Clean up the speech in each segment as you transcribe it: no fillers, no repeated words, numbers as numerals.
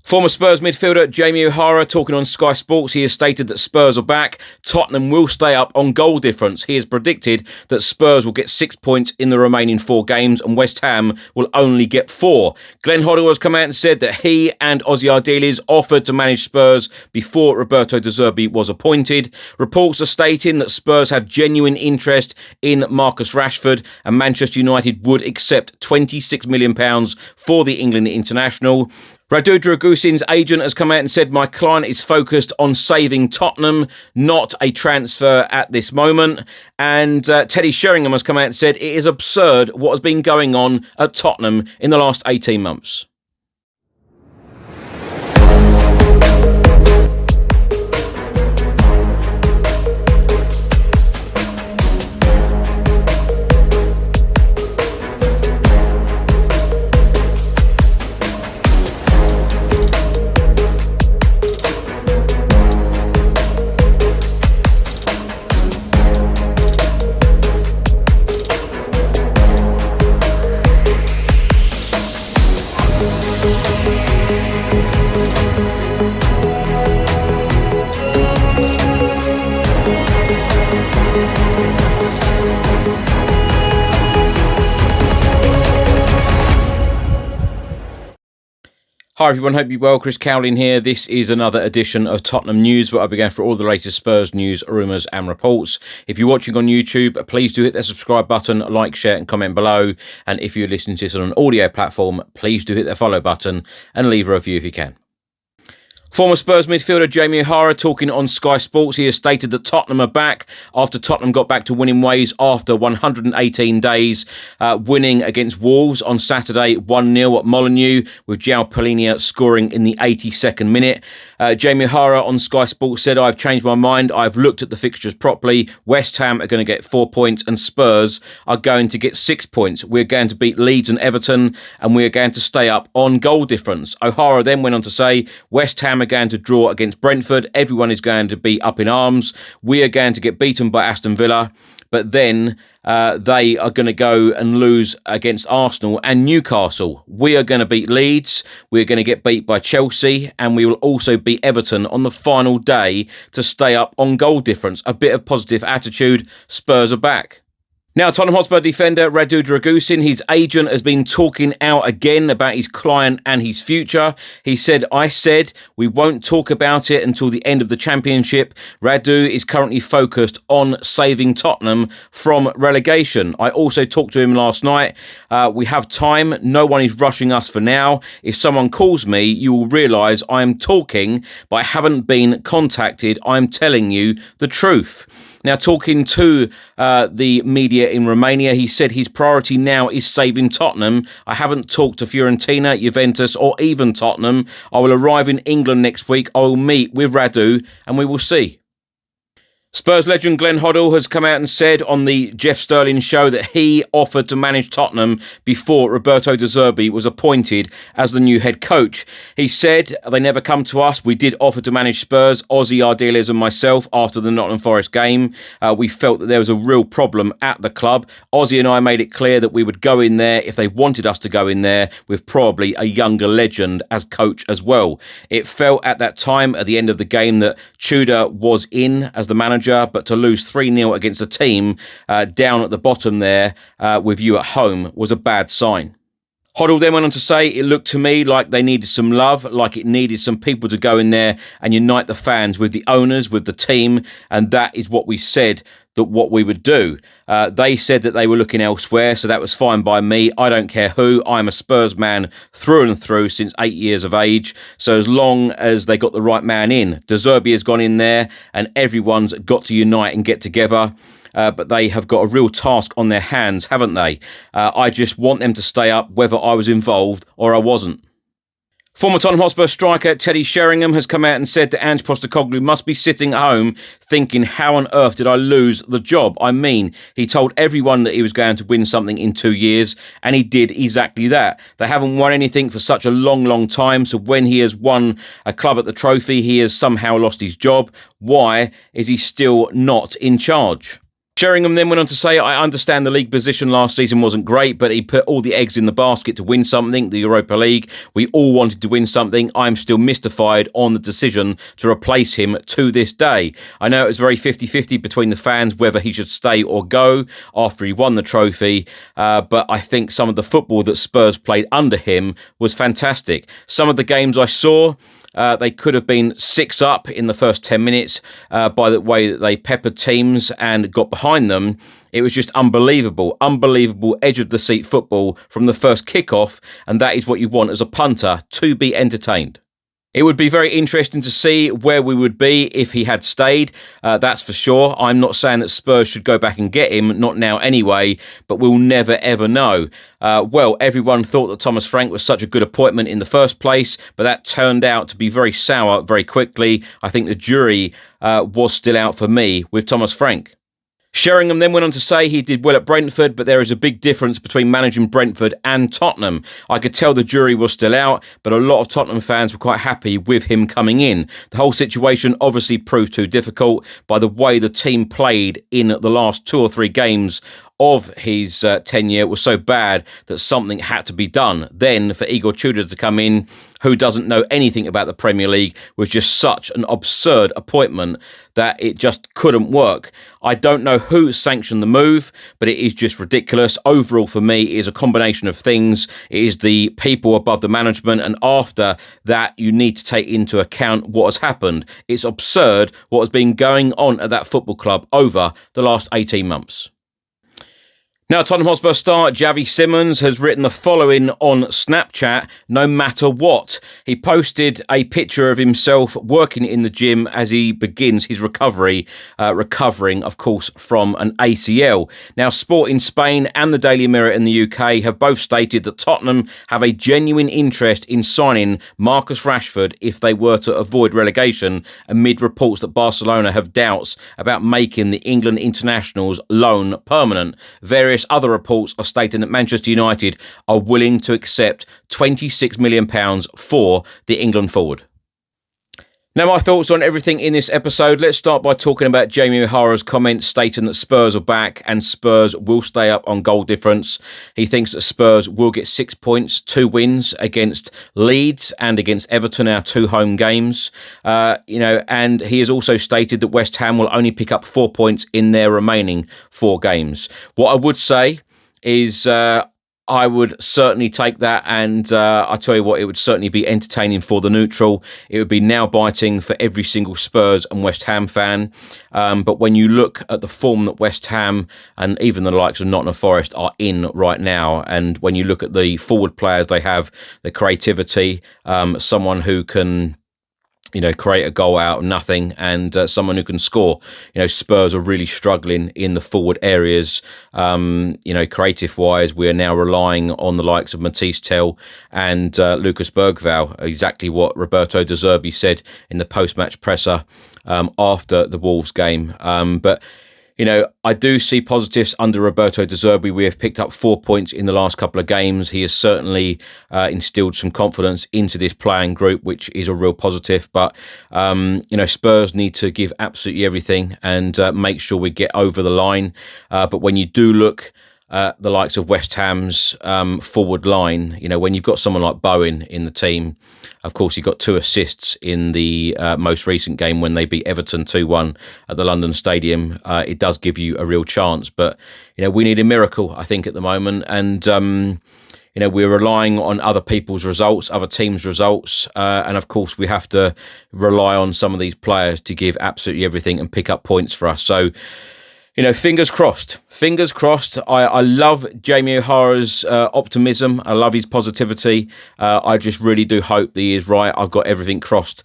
Former Spurs midfielder Jamie O'Hara talking on Sky Sports. He has stated that Spurs are back. Tottenham will stay up on goal difference. He has predicted that Spurs will get 6 points in the remaining 4 games and West Ham will only get 4. Glenn Hoddle has come out and said that he and Ozzy Ardiles offered to manage Spurs before Roberto De Zerbi was appointed. Reports are stating that Spurs have genuine interest in Marcus Rashford and Manchester United would accept £26 million for the England international. Radu Drăgușin's agent has come out and said, my client is focused on saving Tottenham, not a transfer at this moment. And Teddy Sheringham has come out and said, it is absurd what has been going on at Tottenham in the last 18 months. Hi everyone, hope you're well. Chris Cowlin here. This is another edition of Tottenham News, where I'll be going for all the latest Spurs news, rumours and reports. If you're watching on YouTube, please do hit that subscribe button, like, share and comment below. And if you're listening to this on an audio platform, please do hit the follow button and leave a review if you can. Former Spurs midfielder Jamie O'Hara talking on Sky Sports. He has stated that Tottenham are back after Tottenham got back to winning ways after 118 days, winning against Wolves on Saturday 1-0 at Molineux, with João Palhinha scoring in the 82nd minute. Jamie O'Hara on Sky Sports said, I've changed my mind. I've looked at the fixtures properly. West Ham are going to get 4 points and Spurs are going to get 6 points. We're going to beat Leeds and Everton and we're going to stay up on goal difference. O'Hara then went on to say, West Ham are going to draw against Brentford. Everyone is going to be up in arms. We are going to get beaten by Aston Villa. But then they are going to go and lose against Arsenal and Newcastle. We are going to beat Leeds. We're going to get beat by Chelsea. And we will also beat Everton on the final day to stay up on goal difference. A bit of positive attitude. Spurs are back. Now, Tottenham Hotspur defender Radu Drăgușin, his agent has been talking out again about his client and his future. He said, I said we won't talk about it until the end of the championship. Radu is currently focused on saving Tottenham from relegation. I also talked to him last night. We have time. No one is rushing us for now. If someone calls me, you will realise I am talking, but I haven't been contacted. I'm telling you the truth. Now, talking to the media in Romania, he said his priority now is saving Tottenham. I haven't talked to Fiorentina, Juventus or even Tottenham. I will arrive in England next week. I will meet with Radu and we will see. Spurs legend Glenn Hoddle has come out and said on the Jeff Sterling show that he offered to manage Tottenham before Roberto De Zerbi was appointed as the new head coach. He said, they never come to us. We did offer to manage Spurs, Ozzy Ardiles and myself after the Nottingham Forest game. We felt that there was a real problem at the club. Ozzy and I made it clear that we would go in there if they wanted us to go in there with probably a younger legend as coach as well. It felt at that time at the end of the game that Tudor was in as the manager, but to lose 3-0 against a team down at the bottom there with you at home was a bad sign. Hoddle then went on to say, it looked to me like they needed some love, like it needed some people to go in there and unite the fans with the owners, with the team, and that is what we said that what we would do. They said that they were looking elsewhere, so that was fine by me. I don't care who. I'm a Spurs man through and through since 8 years of age. So as long as they got the right man in. De Zerbi has gone in there and everyone's got to unite and get together. But they have got a real task on their hands, haven't they? I just want them to stay up whether I was involved or I wasn't. Former Tottenham Hotspur striker Teddy Sheringham has come out and said that Ange Postecoglou must be sitting at home thinking, how on earth did I lose the job? I mean, he told everyone that he was going to win something in 2 years, and he did exactly that. They haven't won anything for such a long, long time, so when he has won a club at the trophy, he has somehow lost his job. Why is he still not in charge? Sheringham then went on to say, I understand the league position last season wasn't great, but he put all the eggs in the basket to win something, the Europa League. We all wanted to win something. I'm still mystified on the decision to replace him to this day. I know it was very 50-50 between the fans whether he should stay or go after he won the trophy, but I think some of the football that Spurs played under him was fantastic. Some of the games I saw, they could have been 6 up in the first 10 minutes by the way that they peppered teams and got behind them. It was just unbelievable edge-of-the-seat football from the first kickoff, and that is what you want as a punter, to be entertained. It would be very interesting to see where we would be if he had stayed, that's for sure. I'm not saying that Spurs should go back and get him, not now anyway, but we'll never ever know. Well, everyone thought that Thomas Frank was such a good appointment in the first place, but that turned out to be very sour very quickly. I think the jury was still out for me with Thomas Frank. Sheringham then went on to say he did well at Brentford, but there is a big difference between managing Brentford and Tottenham. I could tell the jury was still out, but a lot of Tottenham fans were quite happy with him coming in. The whole situation obviously proved too difficult by the way the team played in the last 2 or 3 games of his tenure was so bad that something had to be done. Then for Igor Tudor to come in, who doesn't know anything about the Premier League, was just such an absurd appointment that it just couldn't work. I don't know who sanctioned the move, but it is just ridiculous. Overall, for me, it is a combination of things. It is the people above the management, and after that, you need to take into account what has happened. It's absurd what has been going on at that football club over the last 18 months. Now, Tottenham Hotspur star Xavi Simons has written the following on Snapchat, no matter what. He posted a picture of himself working in the gym as he begins his recovering, of course, from an ACL. Now, Sport in Spain and the Daily Mirror in the UK have both stated that Tottenham have a genuine interest in signing Marcus Rashford if they were to avoid relegation, amid reports that Barcelona have doubts about making the England international's loan permanent. Various other reports are stating that Manchester United are willing to accept £26 million for the England forward. Now, my thoughts on everything in this episode. Let's start by talking about Jamie O'Hara's comments stating that Spurs are back and Spurs will stay up on goal difference. He thinks that Spurs will get 6 points, 2 wins against Leeds and against Everton, our 2 home games. And he has also stated that West Ham will only pick up 4 points in their remaining 4 games. What I would say is I would certainly take that, and I tell you what, it would certainly be entertaining for the neutral. It would be nail-biting for every single Spurs and West Ham fan. But when you look at the form that West Ham and even the likes of Nottingham Forest are in right now, and when you look at the forward players they have, the creativity, someone who can create a goal out of nothing, and someone who can score. Spurs are really struggling in the forward areas. Creative-wise, we are now relying on the likes of Matisse Tell and Lucas Bergvall, exactly what Roberto De Zerbi said in the post-match presser after the Wolves game. But I do see positives under Roberto De Zerbi. We have picked up 4 points in the last couple of games. He has certainly instilled some confidence into this playing group, which is a real positive. But, Spurs need to give absolutely everything and make sure we get over the line. But when you do look at the likes of West Ham's forward line, when you've got someone like Bowen in the team, of course, he got 2 assists in the most recent game when they beat Everton 2-1 at the London Stadium. It does give you a real chance, but we need a miracle, I think, at the moment, and we're relying on other people's results, other teams' results, and of course we have to rely on some of these players to give absolutely everything and pick up points for us. So, fingers crossed. Fingers crossed. I love Jamie O'Hara's optimism. I love his positivity. I just really do hope that he is right. I've got everything crossed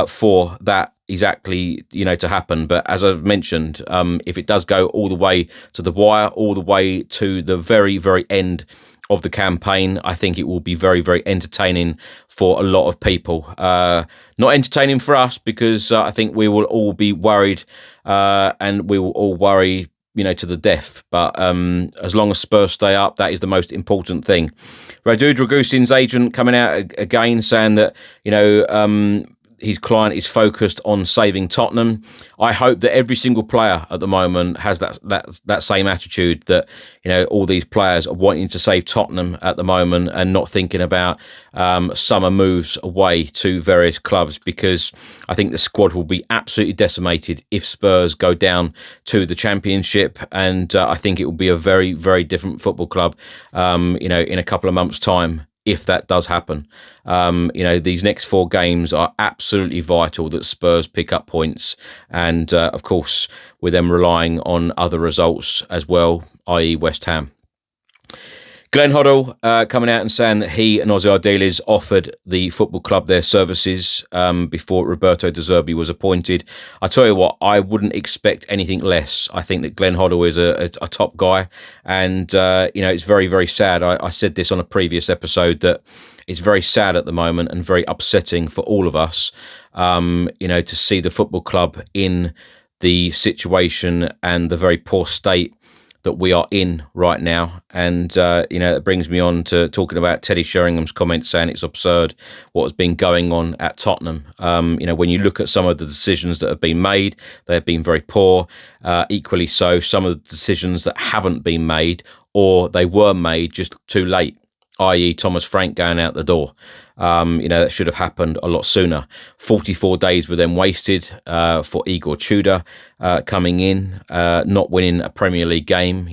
for that exactly, to happen. But as I've mentioned, if it does go all the way to the wire, all the way to the very, very end of the campaign, I think it will be very, very entertaining for a lot of people. Not entertaining for us, because I think we will all be worried and we will all worry, to the death. But as long as Spurs stay up, that is the most important thing. Radu Drăgușin's agent coming out again saying that, his client is focused on saving Tottenham. I hope that every single player at the moment has that same attitude, that all these players are wanting to save Tottenham at the moment and not thinking about summer moves away to various clubs, because I think the squad will be absolutely decimated if Spurs go down to the Championship, and I think it will be a very, very different football club in a couple of months' time if that does happen. These next 4 games are absolutely vital that Spurs pick up points, and of course with them relying on other results as well, i.e. West Ham. Glenn Hoddle coming out and saying that he and Ossie Ardiles offered the football club their services before Roberto De Zerbi was appointed. I tell you what, I wouldn't expect anything less. I think that Glenn Hoddle is a top guy, and it's very, very sad. I said this on a previous episode that it's very sad at the moment and very upsetting for all of us, to see the football club in the situation and the very poor state that we are in right now. And it brings me on to talking about Teddy Sheringham's comments saying it's absurd what has been going on at Tottenham. When you look at some of the decisions that have been made, they have been very poor. Equally so, some of the decisions that haven't been made, or they were made just too late, i.e. Thomas Frank going out the door. That should have happened a lot sooner. 44 days were then wasted for Igor Tudor coming in, not winning a Premier League game.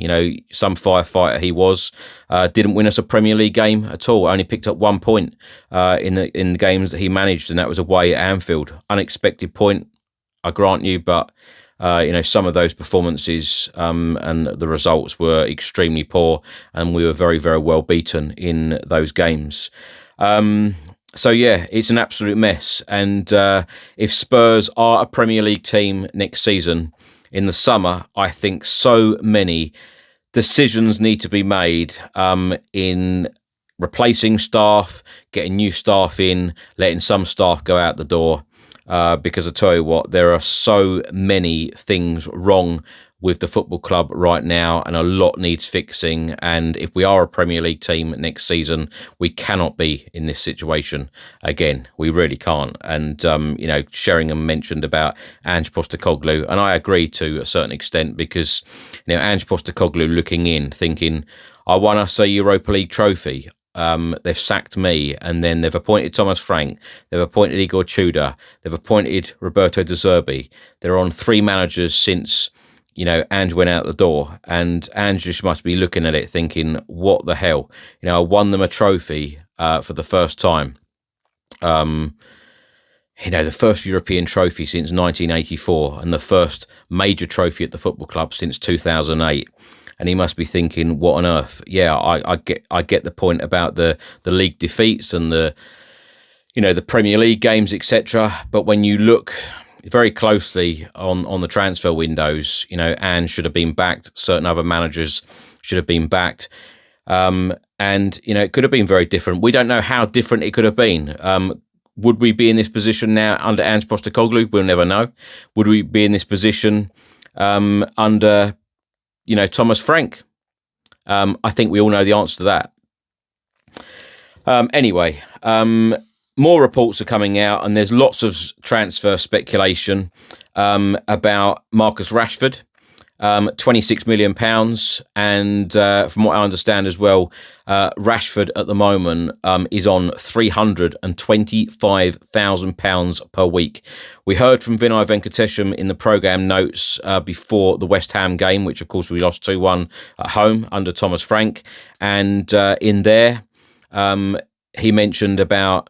Some firefighter he was, didn't win us a Premier League game at all. Only picked up 1 point in the games that he managed, and that was away at Anfield. Unexpected point, I grant you, but some of those performances and the results were extremely poor, and we were very, very well beaten in those games. It's an absolute mess. And if Spurs are a Premier League team next season in the summer, I think so many decisions need to be made in replacing staff, getting new staff in, letting some staff go out the door. Because I tell you what, there are so many things wrong with the football club right now, and a lot needs fixing. And if we are a Premier League team next season, we cannot be in this situation again. We really can't. And Sheringham mentioned about Ange Postecoglou, and I agree to a certain extent, because Ange Postecoglou looking in, thinking, I won us a Europa League trophy. They've sacked me, and then they've appointed Thomas Frank, they've appointed Igor Tudor, they've appointed Roberto De Zerbi. They're on 3 managers since Ange went out the door, and Ange just must be looking at it thinking, what the hell? I won them a trophy for the first time. The first European trophy since 1984, and the first major trophy at the football club since 2008. And he must be thinking, what on earth? Yeah, I get the point about the league defeats and the Premier League games, etc. But when you look very closely on the transfer windows, Ange should have been backed. Certain other managers should have been backed. It could have been very different. We don't know how different it could have been. Would we be in this position now under Ange Postecoglou? We'll never know. Would we be in this position under Thomas Frank? I think we all know the answer to that. More reports are coming out, and there's lots of transfer speculation about Marcus Rashford, £26 million. And from what I understand as well, Rashford at the moment is on £325,000 per week. We heard from Vinay Venkatesham in the programme notes before the West Ham game, which of course we lost 2-1 at home under Thomas Frank. And in there, he mentioned about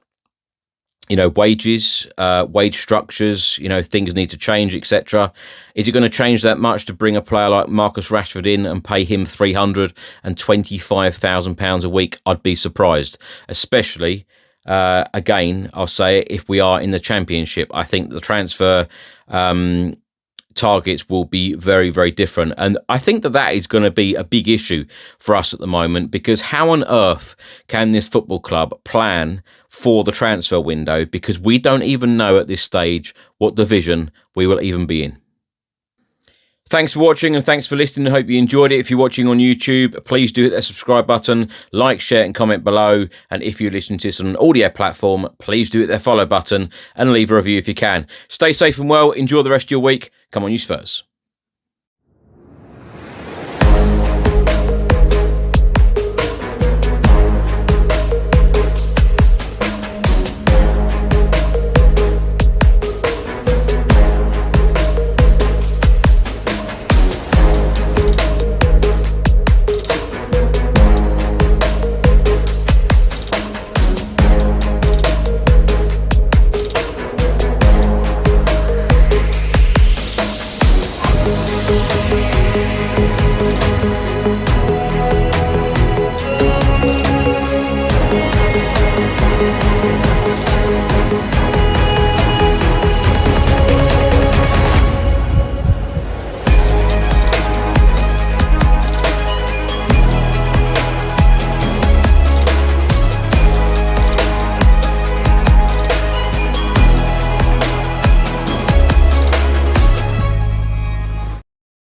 wages, wage structures, things need to change, etc. Is it going to change that much to bring a player like Marcus Rashford in and pay him £325,000 a week? I'd be surprised, especially, again, I'll say it, if we are in the Championship. I think the transfer targets will be very, very different. And I think that is going to be a big issue for us at the moment, because how on earth can this football club plan for the transfer window, because we don't even know at this stage what division we will even be in. Thanks for watching and thanks for listening. I hope you enjoyed it. If you're watching on YouTube, please do hit that subscribe button, like, share and comment below. And if you're listening to this on an audio platform, please do hit that follow button and leave a review if you can. Stay safe and well. Enjoy the rest of your week. Come on, you Spurs.